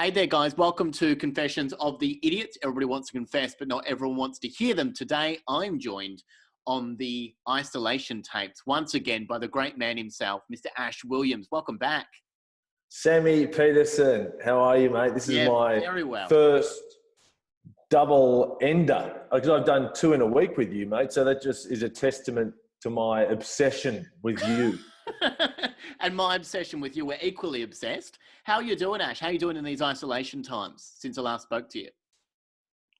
Hey there, guys. Welcome to Confessions of the Idiots. Everybody wants to confess, but not everyone wants to hear them. Today, I'm joined on the isolation tapes once again by the great man himself, Mr. Ash Williams. Welcome back. Sammy Peterson, how are you, mate? This is my very well. first double ender, because I've done 2 in a week with you, mate. So that just is a testament to my obsession with you. And my obsession with you. We're equally obsessed. How are you doing, Ash? How are you doing in these isolation times since I last spoke to you?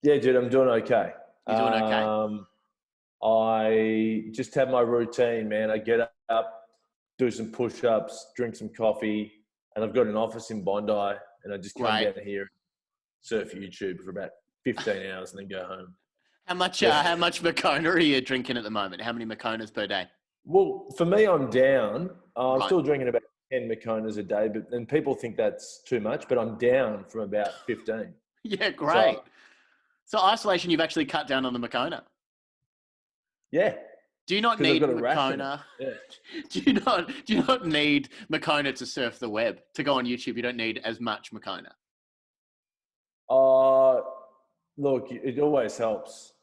Yeah, dude, I'm doing okay. You're doing okay? I just have my routine, man. I get up, do some push-ups, drink some coffee, and I've got an office in Bondi, and I just come down here, surf YouTube for about 15 hours, and then go home. How much Moccona are you drinking at the moment? How many Mocconas per day? Well, for me, I'm down. I'm still drinking about 10 Mocconas a day, and people think that's too much, but I'm down from about 15. Yeah, great. So isolation, you've actually cut down on the Moccona. Yeah. Do you not need Moccona? Yeah. Do you not need Moccona to surf the web? To go on YouTube, you don't need as much Moccona. Look, it always helps.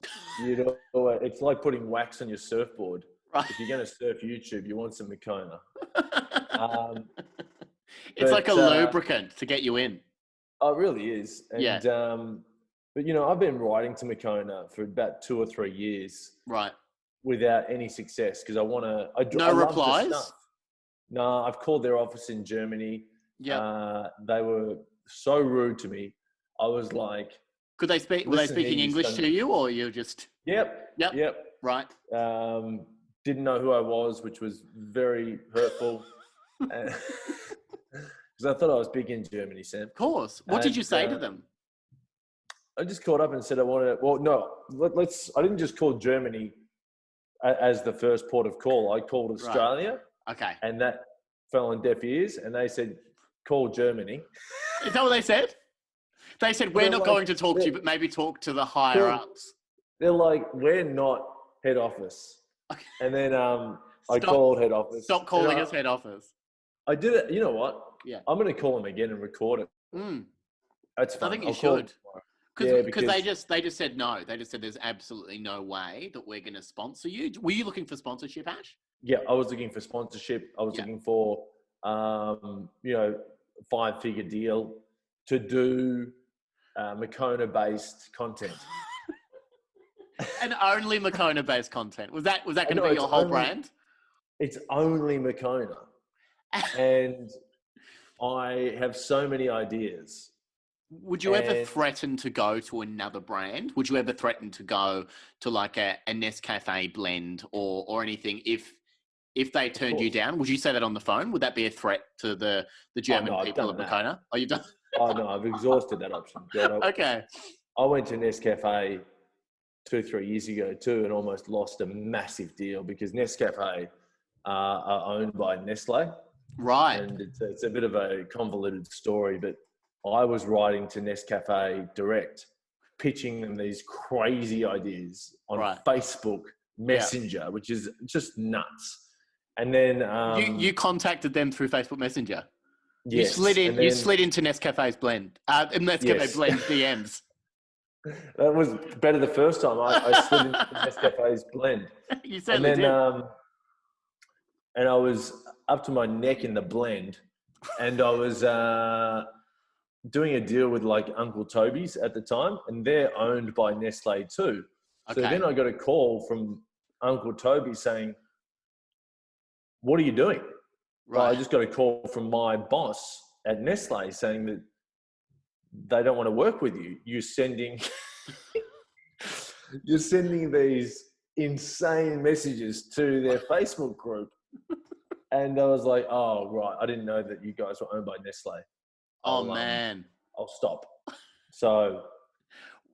It's like putting wax on your surfboard. Right. If you're going to surf YouTube, you want some Moccona. It's like a lubricant to get you in. Oh, it really is. And, yeah. But, I've been writing to Moccona for about 2 or 3 years. Right. Without any success, because I want to... No replies? No, I've called their office in Germany. Yeah. They were so rude to me. I was like... Were they speaking English to you, or you just... Yep. Right. Didn't know who I was, which was very hurtful. Because I thought I was big in Germany, Sam. Of course. What did you say to them? I just called up and said I wanted... Well, no. I didn't just call Germany as the first port of call. I called Australia. Right. Okay. And that fell on deaf ears, and they said, call Germany. Is that what they said? They said, we're not going to talk to you, but maybe talk to the higher ups. They're like, we're not head office. Okay. And then I called head office. Stop calling us head office. I did it. You know what? Yeah. I'm going to call them again and record it. That's fine. I think you should. Because they just said no. They just said there's absolutely no way that we're going to sponsor you. Were you looking for sponsorship, Ash? Yeah, I was looking for sponsorship. I was looking for, 5-figure deal to do Moccona-based content. And only Moccona-based content. Was that going to be your whole brand? It's only Moccona. And I have so many ideas. Would you ever threaten to go to another brand? Would you ever threaten to go to like a Nescafe blend or anything if they turned you down? Would you say that on the phone? Would that be a threat to the German people of Moccona? Oh, you've done? Oh, no, I've exhausted that option. Okay. I went to Nescafe 2-3 years ago too and almost lost a massive deal because Nescafe are owned by Nestle. Right. And it's a bit of a convoluted story, but I was writing to Nescafe direct, pitching them these crazy ideas on Facebook Messenger, which is just nuts. And then you contacted them through Facebook Messenger. Yes. You slid into Nescafe's blend. Nescafe blend DMs. That was better the first time. I slid into Nescafe's blend. You certainly did. And I was up to my neck in the blend, and I was doing a deal with like Uncle Toby's at the time, and they're owned by Nestle too. So then I got a call from Uncle Toby saying, "What are you doing?" Right. Well, I just got a call from my boss at Nestle saying that they don't want to work with you. You're sending these insane messages to their Facebook group. And I was like, oh, right. I didn't know that you guys were owned by Nestle. Man. I'll stop. So.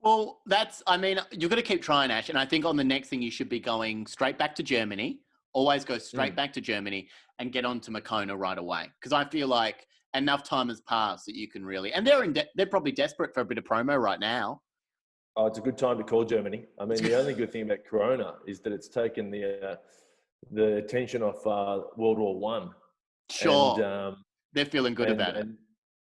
Well, you've got to keep trying, Ash. And I think on the next thing, you should be going straight back to Germany. Always go straight back to Germany and get onto Moccona right away. Because I feel like enough time has passed that you can really... And they're probably desperate for a bit of promo right now. Oh, it's a good time to call Germany. I mean, the only good thing about Corona is that it's taken the attention off World War I. Sure. And, they're feeling good about it.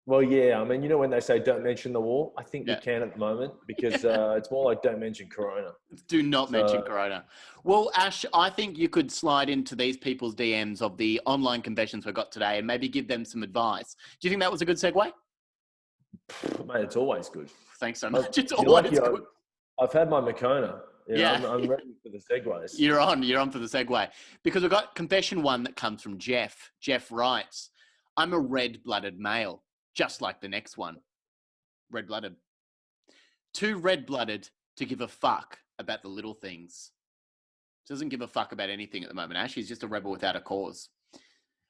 Well, yeah. I mean, you know when they say don't mention the war, I think we Yeah. can at the moment because it's more like don't mention Corona. Do not mention So Corona. Well, Ash, I think you could slide into these people's DMs of the online confessions we got today and maybe give them some advice. Do you think that was a good segue? mate, it's always good. Thanks so much. It's You're lucky always good. I've had my Makona. You know, Yeah. I'm ready for the segues. You're on for the segue. Because we've got confession one that comes from Jeff. Jeff writes, I'm a red-blooded male, just like the next one. Red-blooded. Too red-blooded to give a fuck about the little things. Doesn't give a fuck about anything at the moment, Ash. He's just a rebel without a cause.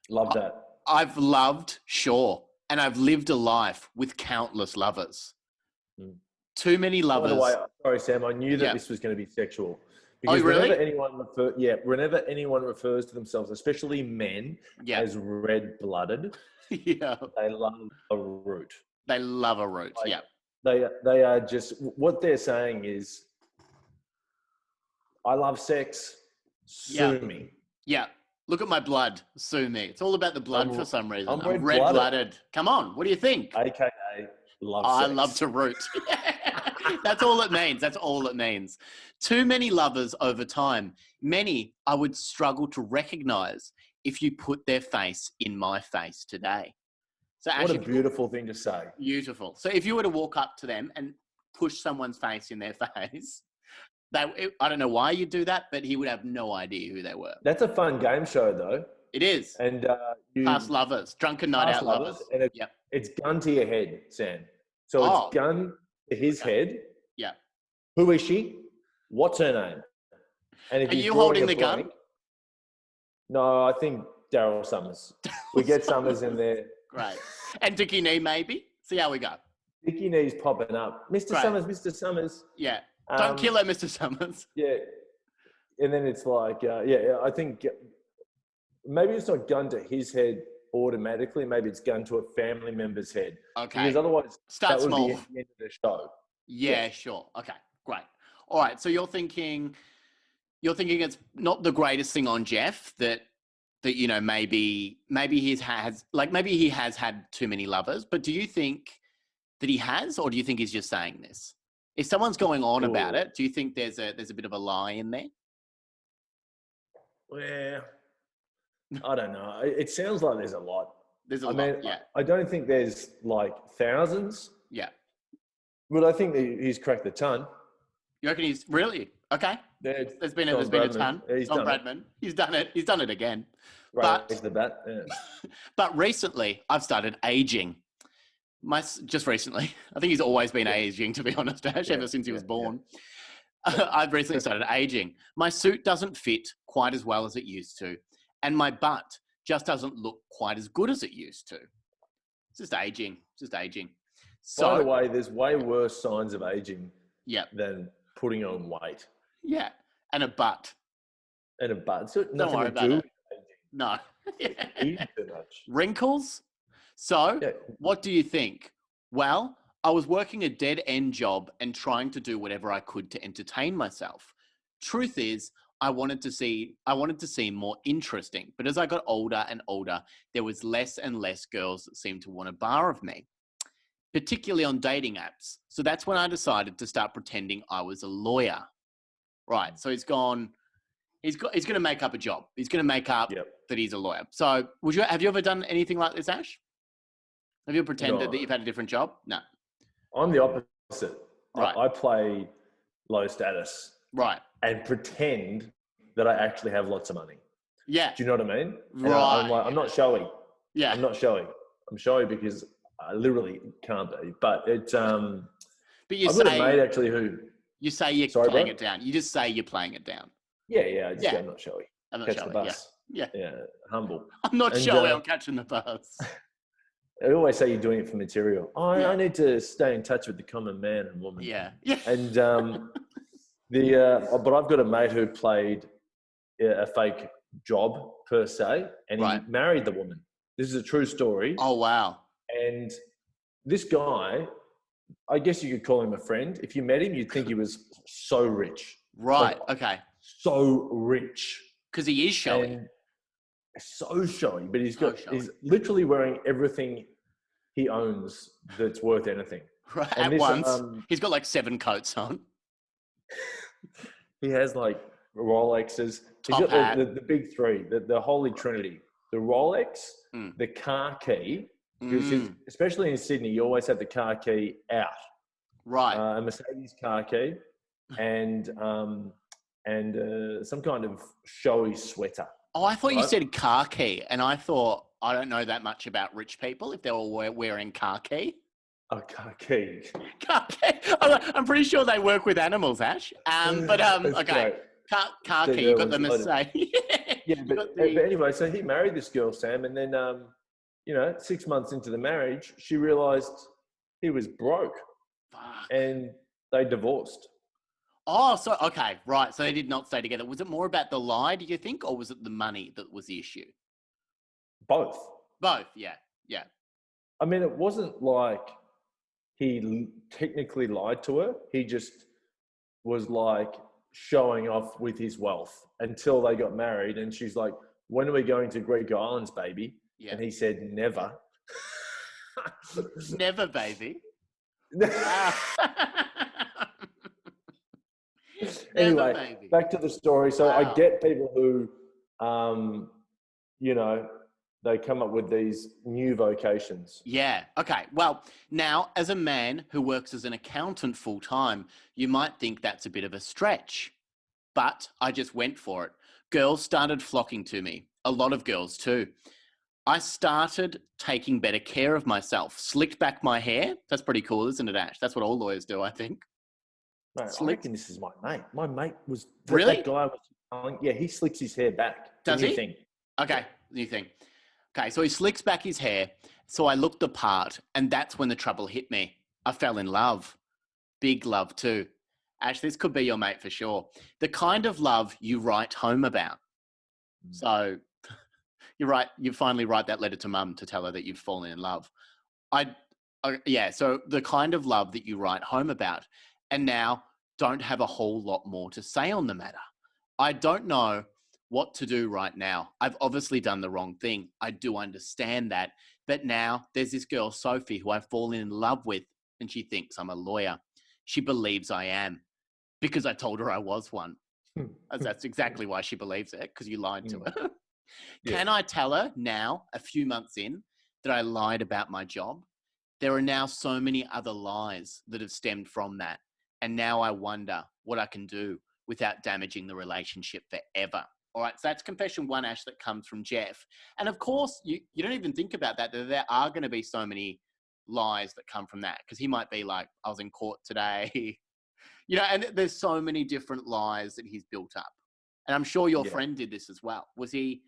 Love that. I've loved, sure, and I've lived a life with countless lovers. Too many lovers. By the way, sorry, Sam, I knew that this was going to be sexual. Because really? whenever anyone refers to themselves, especially men, as red-blooded, they love a root. They love a root, They are just, what they're saying is, I love sex, sue me. Yeah. Look at my blood, sue me. It's all about the blood for some reason. I'm red-blooded. Come on, what do you think? AKA love sex. I love to root. That's all it means. That's all it means. Too many lovers over time. Many I would struggle to recognize if you put their face in my face today. So what a beautiful thing to say. Beautiful. So if you were to walk up to them and push someone's face in their face, I don't know why you do that, but he would have no idea who they were. That's a fun game show, though. It is. And past lovers, drunken night out lovers. And it's gun to your head, Sam. So it's gun to his head. Yeah. Who is she? What's her name? And if are you holding the gun? No, I think Daryl Summers. We get Summers in there. Great. And Dickie Knee, maybe. See how we go. Dickie Knee's popping up. Mr. Summers, Mr. Summers. Yeah. Don't kill her, Mr. Summers. Yeah. And then it's like, I think maybe it's not gun to his head automatically. Maybe it's gun to a family member's head. Okay. Because otherwise, start that small. Would be the end of the show. Yeah, sure. Okay, great. All right. So you're thinking it's not the greatest thing on Jeff that you know maybe he has had too many lovers. But do you think that he has, or do you think he's just saying this? If someone's going on about it, do you think there's a bit of a lie in there? Well, I don't know. It sounds like there's a lot. There's a lot, yeah. I don't think there's like thousands. Yeah. But I think that he's cracked the ton. You reckon he's really? Okay. There's been a ton. Tom Bradman. He's done it. He's done it again. Raise the bat. Yeah. But recently, I've started aging. Just recently. I think he's always been aging, to be honest, Ash, ever since he was born. Yeah. I've recently started aging. My suit doesn't fit quite as well as it used to, and my butt just doesn't look quite as good as it used to. It's just aging. So, by the way, there's way worse signs of aging than putting on weight. Yeah, and a butt. So don't worry about it. No. Too much. Wrinkles? So, what do you think? Well, I was working a dead-end job and trying to do whatever I could to entertain myself. Truth is, I wanted to seem more interesting, but as I got older and older, there was less and less girls that seemed to want a bar of me, particularly on dating apps. So that's when I decided to start pretending I was a lawyer. Right. So he's going to make up a job. He's going to make up that he's a lawyer. So have you ever done anything like this, Ash? Have you ever pretended that you've had a different job? No. I'm the opposite. Right. I play low status. Right. And pretend that I actually have lots of money. Yeah. Do you know what I mean? Right. I'm not showy. Yeah. I'm not showy. I'm showy because I literally can't be. But it's But I've got a mate actually who you say you're playing it down. You just say you're playing it down. Yeah. I just go, I'm not showy. I'm not Catch showy. the bus. Yeah. Humble. I'm not showy. I'm catching the bus. I always say you're doing it for material. I need to stay in touch with the common man and woman. Yeah. And but I've got a mate who played a fake job per se, and he married the woman. This is a true story. Oh wow! And this guy, I guess you could call him a friend. If you met him, you'd think he was so rich. Right. Okay. So rich. Because he is showy. And so showy, but he's literally wearing everything he owns that's worth anything. Right, And at this, once. He's got like 7 coats on. he has like Rolexes. He's Top got hat. the big three, the holy trinity: the Rolex, Mm. the car key. Because Mm. especially in Sydney, you always have the car key out. Right. A Mercedes car key, and some kind of showy sweater. Oh, I thought you Right? said car key, and I thought, I don't know that much about rich people if they're all wearing car key. A car key. Car key. I'm pretty sure they work with animals, Ash. But That's okay. great. Car Steve key, you got the Irwin's loaded. Mercedes. Yeah, but anyway, so he married this girl, Sam, and then 6 months into the marriage, she realised he was broke, Fuck. and they divorced. Oh, so, okay, right. So they did not stay together. Was it more about the lie, do you think, or was it the money that was the issue? Both. Both, yeah. Yeah. I mean, it wasn't like he technically lied to her. He just was like showing off with his wealth until they got married. And she's like, "When are we going to Greek Islands, baby?" Yeah. And he said, "Never." Never, baby. Anyway, Never, baby. back to the story. So Wow. I get people who, they come up with these new vocations. Yeah. Okay. Well, now, as a man who works as an accountant full time, you might think that's a bit of a stretch, but I just went for it. Girls started flocking to me. A lot of girls too. I started taking better care of myself, slicked back my hair. That's pretty cool, isn't it, Ash? That's what all lawyers do, I think. Mate, I Slicked. reckon this is my mate. My mate was Really? that guy was telling. Yeah, he slicks his hair back. Does New he? thing. Okay, new thing. Okay, so he slicks back his hair. So I looked the part, and that's when the trouble hit me. I fell in love. Big love too. Ash, this could be your mate for sure. The kind of love you write home about. So you finally write that letter to mum to tell her that you've fallen in love. So the kind of love that you write home about. And now don't have a whole lot more to say on the matter. I don't know what to do right now. I've obviously done the wrong thing. I do understand that. But now there's this girl, Sophie, who I've fallen in love with, and she thinks I'm a lawyer. She believes I am because I told her I was one. That's exactly why she believes it, because you lied to her. Yeah. Can I tell her now, a few months in, that I lied about my job? There are now so many other lies that have stemmed from that. And now I wonder what I can do without damaging the relationship forever. All right, so that's confession 1, Ash, that comes from Jeff. And of course, you don't even think about that there are going to be so many lies that come from that, because he might be like, I was in court today. And there's so many different lies that he's built up. And I'm sure your friend did this as well. Was he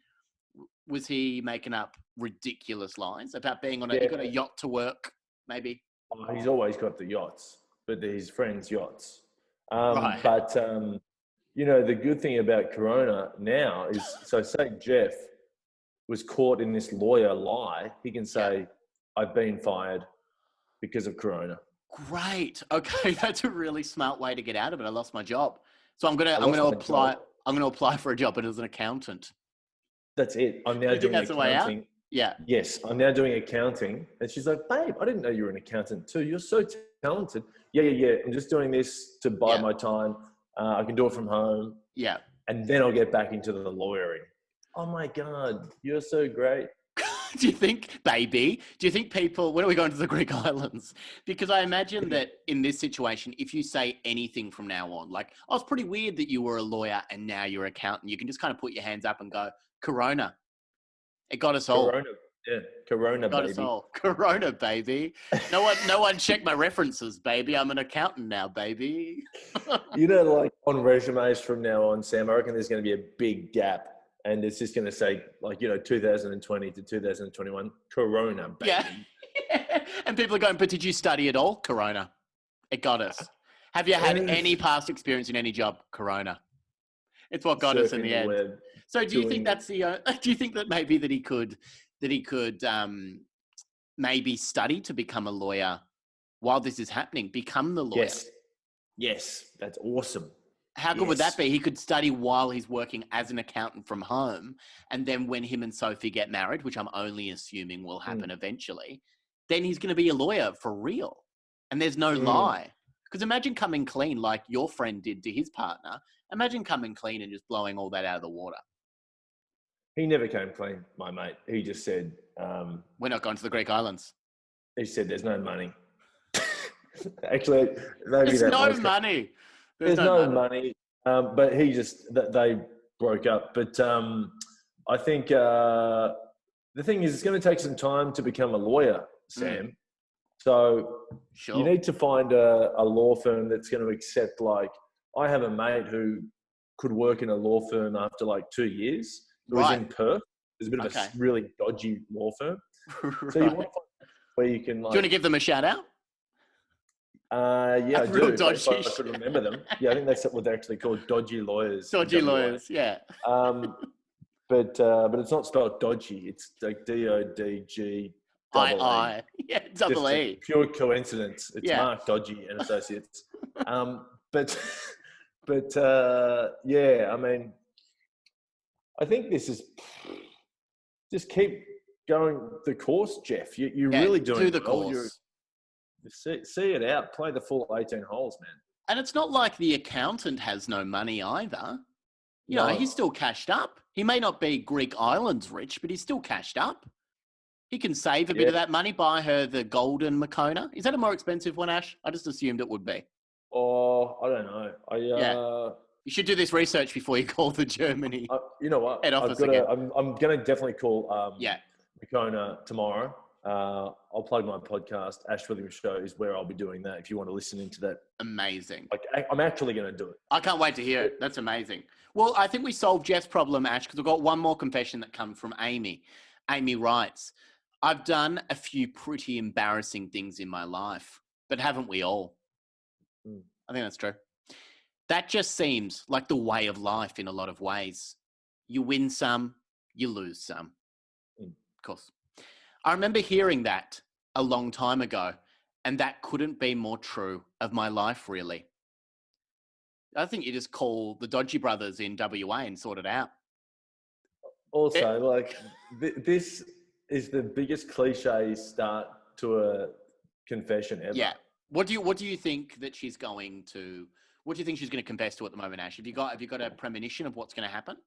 making up ridiculous lies about being on he got a yacht to work, maybe? Oh, he's always got the yachts, but they're his friends' yachts. Right. But, the good thing about Corona now is, so say Jeff was caught in this lawyer lie, he can say, I've been fired because of Corona. Great. Okay, that's a really smart way to get out of it. I lost my job. So I'm gonna apply for a job as an accountant. That's it. I'm now doing that's the way out? accounting. Yeah. Yes, I'm now doing accounting. And she's like, babe, I didn't know you were an accountant too. You're so talented. Yeah. I'm just doing this to buy my time. I can do it from home. Yeah. And then I'll get back into the lawyering. Oh my God, you're so great. Do you think people, when are we going to the Greek Islands? Because I imagine that in this situation, if you say anything from now on, like, oh, it's pretty weird that you were a lawyer and now you're an accountant, you can just kind of put your hands up and go, Corona. It got us all. Corona. Yeah, Corona, got baby. Us all. Corona, baby. No one checked my references, baby. I'm an accountant now, baby. Like on resumes from now on, Sam, I reckon there's going to be a big gap. And it's just going to say, 2020 to 2021, Corona, baby. Yeah. And people are going, but did you study at all? Corona. It got us. Have you had any past experience in any job? Corona. It's what got us in the end. Web, so do you think that's do you think that maybe that he could maybe study to become a lawyer while this is happening? Become the lawyer? Yes. That's awesome. How good would that be? He could study while he's working as an accountant from home. And then when him and Sophie get married, which I'm only assuming will happen eventually, then he's going to be a lawyer for real. And there's no lie. Because imagine coming clean like your friend did to his partner. Imagine coming clean and just blowing all that out of the water. He never came clean, my mate. He just said... we're not going to the Greek islands. He said there's no money. Actually, maybe there's no money. There's no money. But he just... They broke up. But I think the thing is, it's going to take some time to become a lawyer, Sam. So you need to find a law firm that's going to accept, like, I have a mate who could work in a law firm after like 2 years. It was in Perth. There's a bit of a really dodgy law firm. So you want to find where you can, like... Do you want to give them a shout out? Yeah, I do. If I could remember them. Yeah, I think that's what they're actually called, dodgy lawyers. Dodgy lawyers, yeah. But it's not spelled dodgy. It's like DODG. I. Yeah, double E. Pure coincidence. It's Mark Dodgy and Associates. Yeah, I mean, I think this is just keep going the course, Jeff. You're really doing do the course. See it out. Play the full 18 holes, man. And it's not like the accountant has no money either. You know, he's still cashed up. He may not be Greek islands rich, but he's still cashed up. He can save a bit of that money, buy her the golden Makona. Is that a more expensive one, Ash? I just assumed it would be. Oh, I don't know. You should do this research before you call the Germany. You know what? Head office again. I'm going to definitely call Makona tomorrow. I'll plug my podcast. Ash Williams Show is where I'll be doing that. If you want to listen into that. Amazing. Like, I'm actually going to do it. I can't wait to hear it. That's amazing. Well, I think we solved Jeff's problem, Ash, because we've got one more confession that comes from Amy. Amy writes, I've done a few pretty embarrassing things in my life, but haven't we all? I think that's true. That just seems like the way of life in a lot of ways. You win some, you lose some. Of course. I remember hearing that a long time ago, and that couldn't be more true of my life, really. I think you just call the Dodgy Brothers in WA and sort it out. Also, this is the biggest cliche start to a confession ever. Yeah. What do you think that she's going to? What do you think she's going to confess to at the moment, Ash? Have you got a premonition of what's going to happen?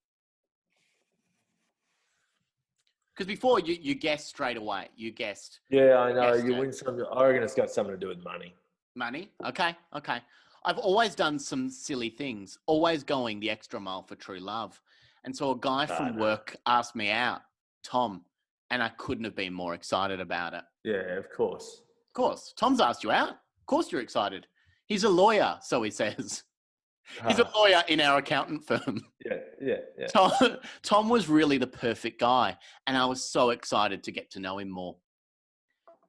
Because before you guessed straight away. You guessed. Yeah, I know. You win some. I reckon it's got something to do with money. Money? Okay. I've always done some silly things, always going the extra mile for true love. And so a guy from work asked me out, Tom, and I couldn't have been more excited about it. Yeah, of course. Of course. Tom's asked you out. Of course you're excited. He's a lawyer, so he says. He's a lawyer in our accountant firm. Yeah. Tom was really the perfect guy, and I was so excited to get to know him more.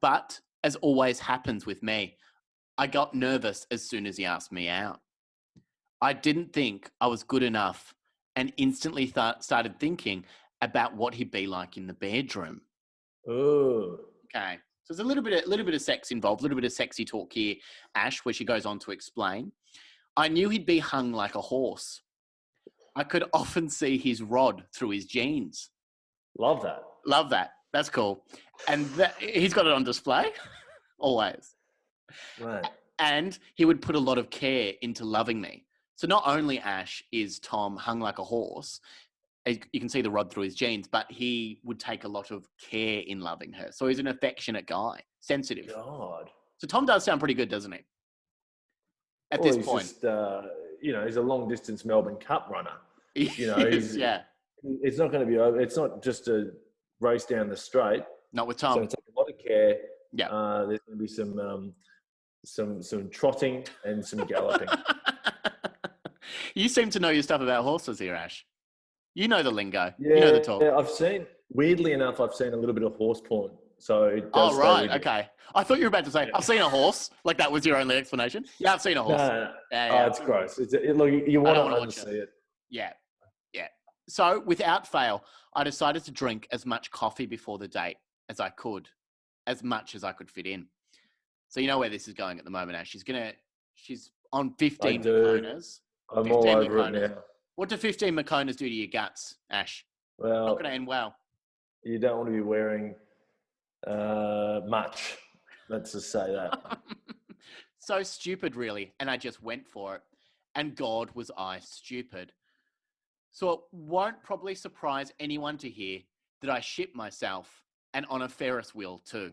But, as always happens with me, I got nervous as soon as he asked me out. I didn't think I was good enough and instantly started thinking about what he'd be like in the bedroom. Oh. Okay. So there's a little bit of sex involved, a little bit of sexy talk here, Ash, where she goes on to explain. I knew he'd be hung like a horse. I could often see his rod through his jeans. Love that. That's cool. And he's got it on display, always. Right. And he would put a lot of care into loving me. So not only, Ash, is Tom hung like a horse, you can see the rod through his jeans, but he would take a lot of care in loving her. So he's an affectionate guy, sensitive. God. So Tom does sound pretty good, doesn't he? At this point. Just, he's a long distance Melbourne Cup runner. It's not going to be over. It's not just a race down the straight. Not with Tom. It's going to take a lot of care. Yeah. There's going to be some trotting and some galloping. You seem to know your stuff about horses here, Ash. You know the lingo. Yeah, you know the talk. Yeah, weirdly enough, I've seen a little bit of horse porn. So it does. Oh, right. Okay. I thought you were about to say, I've seen a horse. Like that was your only explanation. Yeah, I've seen a horse. No. Yeah. Oh, it's gross. Look, you want to unsee it. Yeah. So without fail, I decided to drink as much coffee before the date as I could, as much as I could fit in. So you know where this is going at the moment, Ash. She's on 15 Maconas. I'm all over it now. What do 15 Maconas do to your guts, Ash? Well, not going to end well. You don't want to be wearing Much. Let's just say that. So stupid, really. And I just went for it. And God, was I stupid. So it won't probably surprise anyone to hear that I shit myself and on a Ferris wheel too.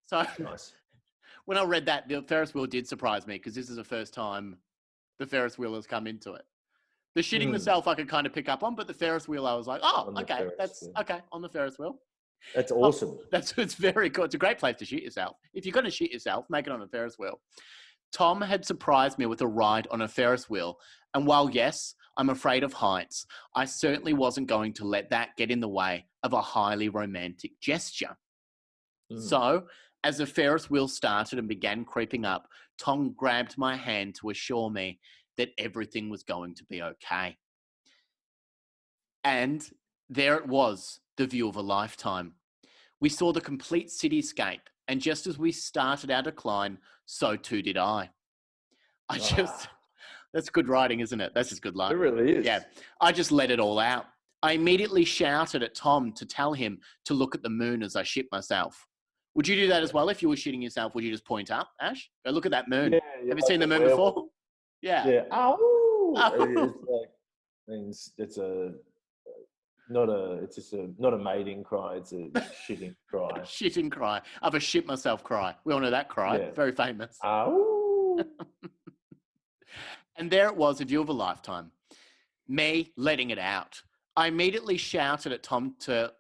So Nice. when I read that, the Ferris wheel did surprise me because this is the first time the Ferris wheel has come into it. The shitting myself I could kind of pick up on, but the Ferris wheel I was like, oh, okay, that's wheel. Okay on the Ferris wheel. That's awesome. It's very cool. It's a great place to shit yourself. If you're going to shit yourself, make it on a Ferris wheel. Tom had surprised me with a ride on a Ferris wheel. And while, yes, I'm afraid of heights, I certainly wasn't going to let that get in the way of a highly romantic gesture. So, as the Ferris wheel started and began creeping up, Tom grabbed my hand to assure me that everything was going to be okay. And there it was, the view of a lifetime. We saw the complete cityscape, and just as we started our decline, so too did I. That's good writing, isn't it? That's just good luck. It really is. Yeah. I just let it all out. I immediately shouted at Tom to tell him to look at the moon as I shit myself. Would you do that as well? If you were shitting yourself, would you just point up, Ash? Go look at that moon. Yeah, Have you seen the moon before? Yeah. Yeah. Oh. It's not a mating cry. It's a shitting cry. Shitting cry. I have a shit myself cry. We all know that cry. Yeah. Very famous. Oh. And there it was, a view of a lifetime. Me letting it out. I immediately shouted at Tom for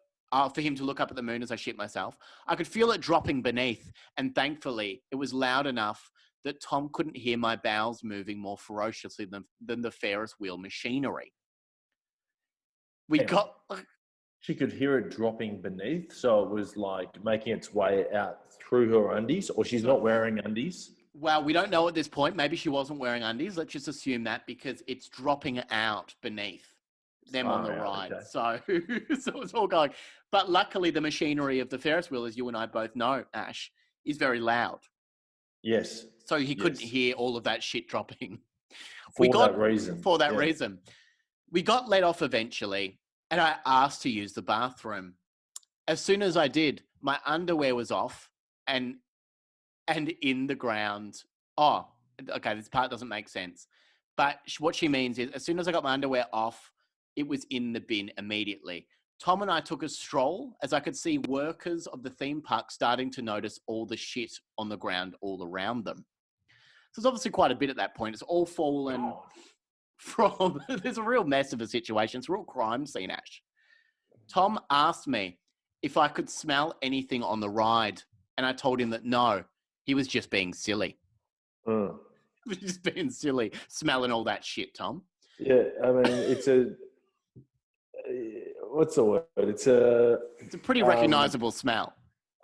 him to look up at the moon as I shit myself. I could feel it dropping beneath, and thankfully, it was loud enough that Tom couldn't hear my bowels moving more ferociously than the Ferris wheel machinery. She could hear it dropping beneath, so it was like making its way out through her undies, or she's not wearing undies. Well, we don't know at this point. Maybe she wasn't wearing undies. Let's just assume that because it's dropping out beneath them on the ride. Okay. So it's all going. But luckily, the machinery of the Ferris wheel, as you and I both know, Ash, is very loud. Yes. So he couldn't hear all of that shit dropping. For that reason. We got let off eventually, and I asked to use the bathroom. As soon as I did, my underwear was off and in the ground. Oh, okay, this part doesn't make sense. But what she means is, as soon as I got my underwear off, it was in the bin immediately. Tom and I took a stroll as I could see workers of the theme park starting to notice all the shit on the ground all around them. So it's obviously quite a bit at that point. It's all fallen from... There's a real mess of a situation. It's a real crime scene, Ash. Tom asked me if I could smell anything on the ride, and I told him that no, he was just being silly. He was just being silly, smelling all that shit, Tom. Yeah, I mean, it's a... What's the word? It's a pretty recognizable smell.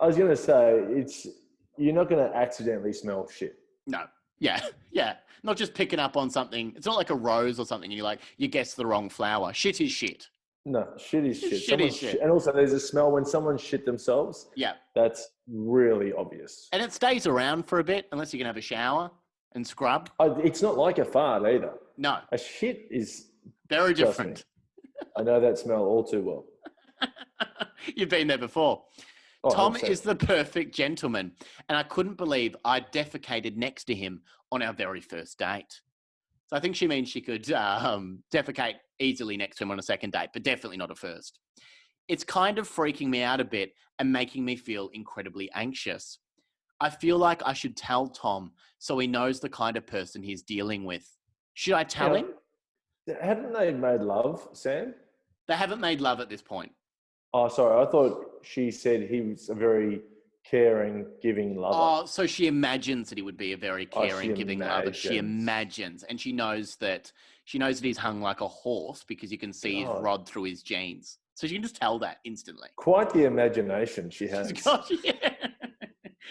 I was going to say, you're not going to accidentally smell shit. No. Yeah. Not just picking up on something. It's not like a rose or something. And you guess the wrong flower. Shit is shit. No, shit is shit. Shit is shit. And also there's a smell when someone shit themselves. Yeah. That's really obvious. And it stays around for a bit unless you can have a shower and scrub. It's not like a fart either. No. A shit is... Very different. I know that smell all too well. You've been there before. Oh, Tom is the perfect gentleman, and I couldn't believe I defecated next to him on our very first date. So I think she means she could defecate easily next to him on a second date, but definitely not a first. It's kind of freaking me out a bit and making me feel incredibly anxious. I feel like I should tell Tom so he knows the kind of person he's dealing with. Should I tell him? Hadn't they made love, Sam? They haven't made love at this point. Oh, sorry. I thought she said he was a very caring, giving lover. Oh, so she imagines that he would be a very caring, giving lover. She imagines. And she knows that he's hung like a horse because you can see his rod through his jeans. So she can just tell that instantly. Quite the imagination she has.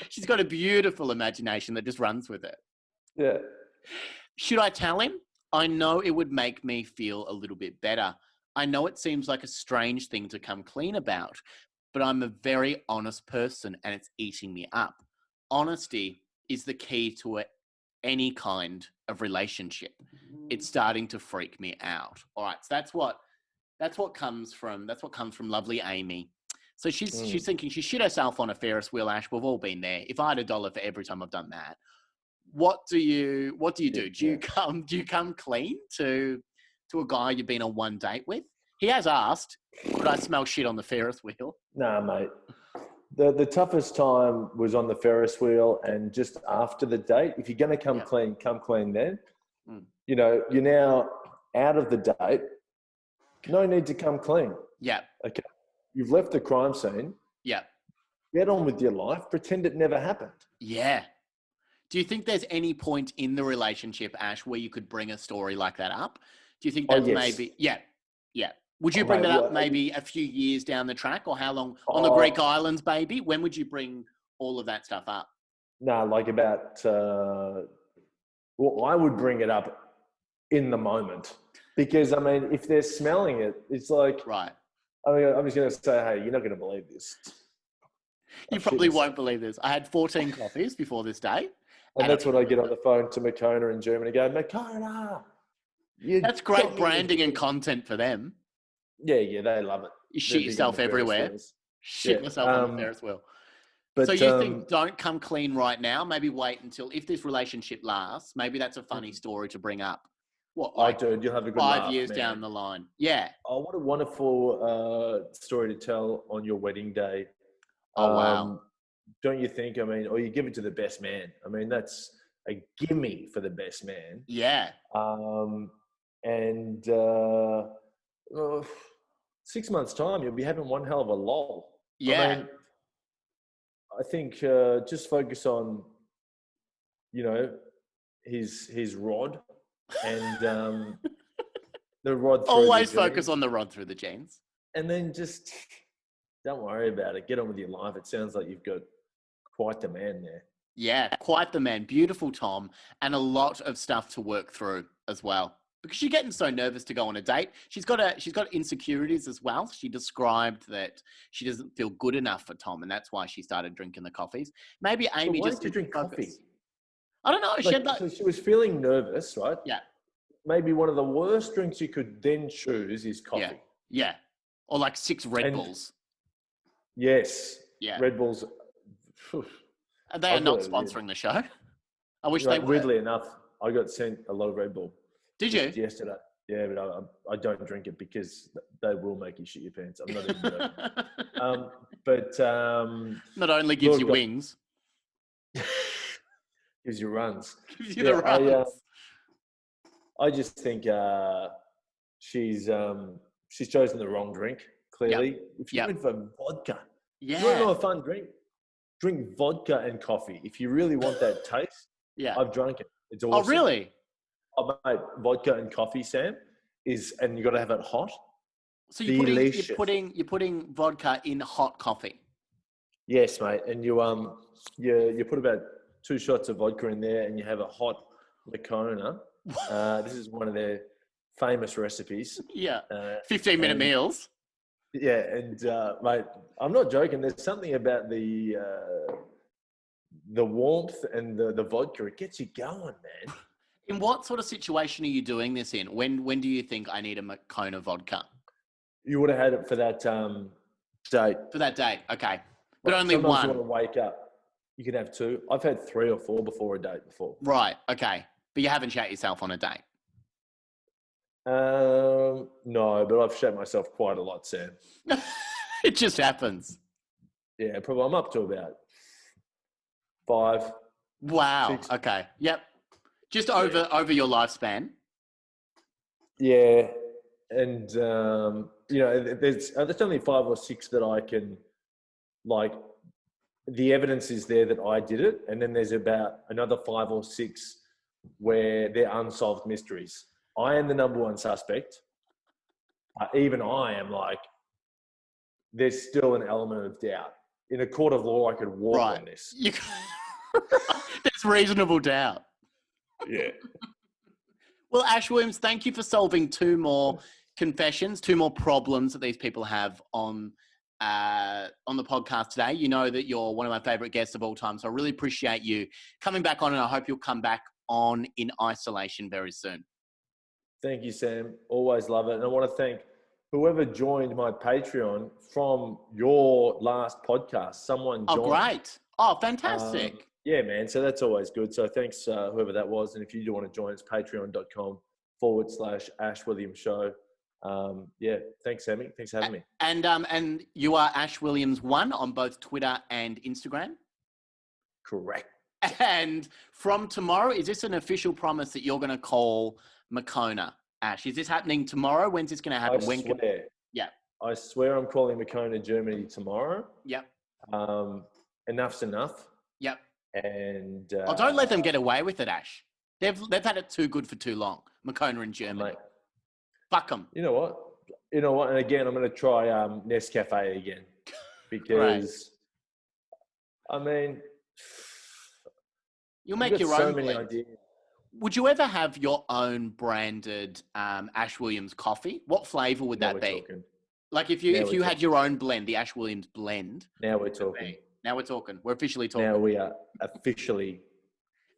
She's got a beautiful imagination that just runs with it. Yeah. Should I tell him? I know it would make me feel a little bit better. I know it seems like a strange thing to come clean about, but I'm a very honest person and it's eating me up. Honesty is the key to any kind of relationship. It's starting to freak me out. All right, so that's what comes from lovely Amy. So she's thinking she shit herself on a Ferris wheel, Ash. We've all been there. If I had $1 for every time I've done that, what do you do? Do you come clean to a guy you've been on one date with? He has asked, could I smell shit on the Ferris wheel? Nah, mate. The toughest time was on the Ferris wheel and just after the date. If you're going to come clean then. You know, you're now out of the date. No need to come clean. Yeah. Okay. You've left the crime scene. Yeah. Get on with your life. Pretend it never happened. Yeah. Do you think there's any point in the relationship, Ash, where you could bring a story like that up? Do you think that's maybe... Yeah. Yeah. Would you bring that up maybe a few years down the track, or how long on the Greek islands, baby? When would you bring all of that stuff up? No, like about... I would bring it up in the moment because, I mean, if they're smelling it, it's like... Right. I mean, I'm just going to say, hey, you're not going to believe this. You probably won't believe this. I had 14 coffees before this day. And that's when I get on the phone to Makona in Germany and go, Makona! That's great branding and content for them. Yeah, they love it. You shit yourself everywhere. Shit yourself on the Ferris wheel. But, so you think don't come clean right now? Maybe wait until, if this relationship lasts, maybe that's a funny story to bring up. What, like dude, you'll have a good 5 years down the line. Yeah. Oh, what a wonderful story to tell on your wedding day. Oh, wow. Don't you think? I mean, or you give it to the best man. I mean, that's a gimme for the best man. Yeah. 6 months' time, you'll be having one hell of a lull. Yeah. I mean, I think just focus on, you know, his rod and the rod. Always focus on the rod through the jeans. And then just don't worry about it. Get on with your life. It sounds like you've got quite the man there. Yeah, quite the man. Beautiful Tom, and a lot of stuff to work through as well. Because she's getting so nervous to go on a date. She's got insecurities as well. She described that she doesn't feel good enough for Tom, and that's why she started drinking the coffees. Maybe Amy why just did you drink coffee. I don't know. So she was feeling nervous, right? Yeah. Maybe one of the worst drinks you could then choose is coffee. Yeah. Or like 6 Red Bulls. Yes. Yeah. Red Bulls. They are not sponsoring the show. I wish they were. Weirdly enough, I got sent a lot of Red Bull. Did you? Yesterday. Yeah, but I don't drink it because they will make you shit your pants. I'm not even joking. Not only gives you wings. Gives you runs. Gives you the runs. I just think she's chosen the wrong drink, clearly. Yep. If you went for vodka, you want to know a fun drink? Drink vodka and coffee. If you really want that taste, I've drunk it. It's awesome. Oh, really? Oh, mate, vodka and coffee, Sam, and you got to have it hot. So you're putting vodka in hot coffee. Yes, mate, and you put about 2 shots of vodka in there, and you have a hot Makona. This is one of their famous recipes. Yeah, 15-minute meals. Yeah, and mate, I'm not joking. There's something about the warmth and the vodka. It gets you going, man. In what sort of situation are you doing this in? When do you think I need a Makona vodka? You would have had it for that date. For that date, okay. But only sometimes one. You want to wake up. You can have 2. I've had 3 or 4 before a date before. Right, okay. But you haven't shat yourself on a date? No, but I've shat myself quite a lot, Sam. It just happens. Yeah, probably. I'm up to about 5. Wow. 6. Okay. Yep. Just over your lifespan. Yeah, and you know, there's only 5 or 6 that I can, like, the evidence is there that I did it, and then there's about another 5 or 6 where they're unsolved mysteries. I am the number 1 suspect. Even I am like, there's still an element of doubt. In a court of law, I could walk on this. There's reasonable doubt. Yeah. Well, Ash Williams, thank you for solving 2 more confessions, 2 more problems that these people have on the podcast today. You know that you're one of my favorite guests of all time, so I really appreciate you coming back on, and I hope you'll come back on in isolation very soon. Thank you, Sam. Always love it. And I want to thank whoever joined my Patreon from your last podcast, someone joined. Oh, great. Oh, fantastic. Yeah, man. So that's always good. So thanks, whoever that was. And if you do want to join, it's patreon.com/Ash Williams Show. Yeah, thanks, Sammy. Thanks for having me. And you are Ash Williams 1 on both Twitter and Instagram? Correct. And from tomorrow, is this an official promise that you're going to call Moccona, Ash? Is this happening tomorrow? When's this going to happen? I swear. Yeah. I swear I'm calling Moccona Germany tomorrow. Yep. Enough's enough. Yep. And don't let them get away with it, Ash. They've had it too good for too long. Moccona in Germany. Mate, fuck them. You know what? And again, I'm going to try Nescafe again because, I mean, you'll make your so own many blend. ideas. Would you ever have your own branded Ash Williams coffee? What flavor would that be? Talking. Like if you had your own blend, the Ash Williams blend. Now we're talking. Now we're talking. We're officially talking. Now we are officially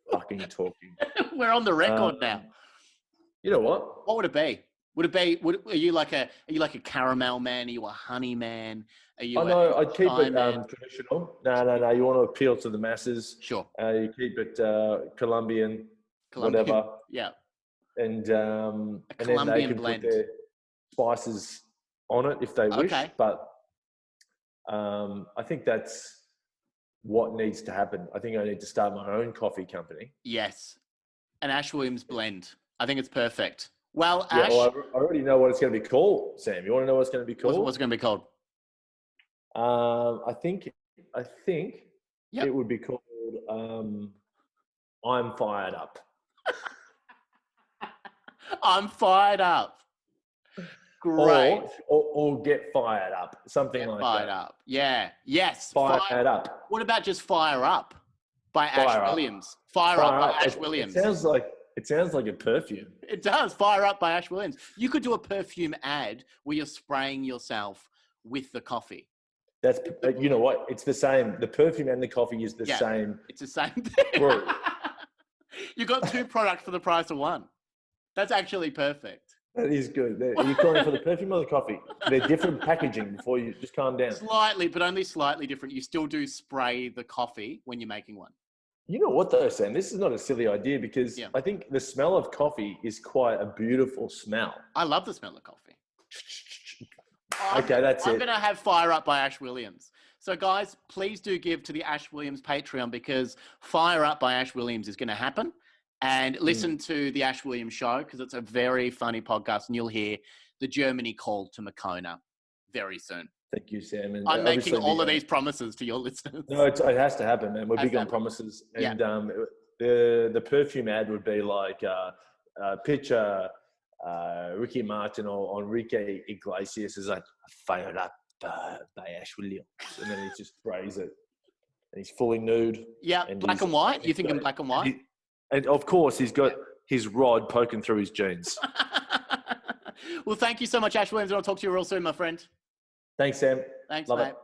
fucking talking. We're on the record now. You know what? What would it be? Are you like a caramel man? Are you a honey man? Are you? I'd keep it traditional. No. You want to appeal to the masses. Sure. You keep it Colombian, whatever. Yeah. And Colombian then they can blend. put their spices on it if they wish. Okay. But I think that's what needs to happen. I think I need to start my own coffee company. Yes. An Ash Williams blend. I think it's perfect. Well, yeah, Ash. I already know what it's going to be called, Sam. You want to know what it's going to be called? What's it going to be called? I think it would be called I'm Fired Up. I'm fired up. Great. Or Get Fired Up. Something like fired that. Up. Yeah. Yes. Fired Up. What about just Fire Up by Ash Williams? Fire Up by Ash Williams. It sounds like a perfume. It does. Fire Up by Ash Williams. You could do a perfume ad where you're spraying yourself with the coffee. That's, you know what? It's the same. The perfume and the coffee is the same. It's the same thing. You got two products for the price of one. That's actually perfect. That is good. Are you calling for the perfume or the coffee? They're different packaging before you just calm down. Slightly, but only slightly different. You still do spray the coffee when you're making one. You know what though, Sam? This is not a silly idea because I think the smell of coffee is quite a beautiful smell. I love the smell of coffee. Okay, that's it. I'm going to have Fire Up by Ash Williams. So guys, please do give to the Ash Williams Patreon because Fire Up by Ash Williams is going to happen. And listen to the Ash Williams Show because it's a very funny podcast and you'll hear the Germany call to Moccona very soon. Thank you, Sam. And I'm making all of these promises to your listeners. No, it has to happen, man. We're big on promises. And the perfume ad would be like picture Ricky Martin or Enrique Iglesias is like Fired Up by Ash Williams. And then he just sprays it. And he's fully nude. Yeah, black and white? You think in black and white? And of course, he's got his rod poking through his jeans. Well, thank you so much, Ash Williams. And I'll talk to you real soon, my friend. Thanks, Sam. Thanks, Love mate. it.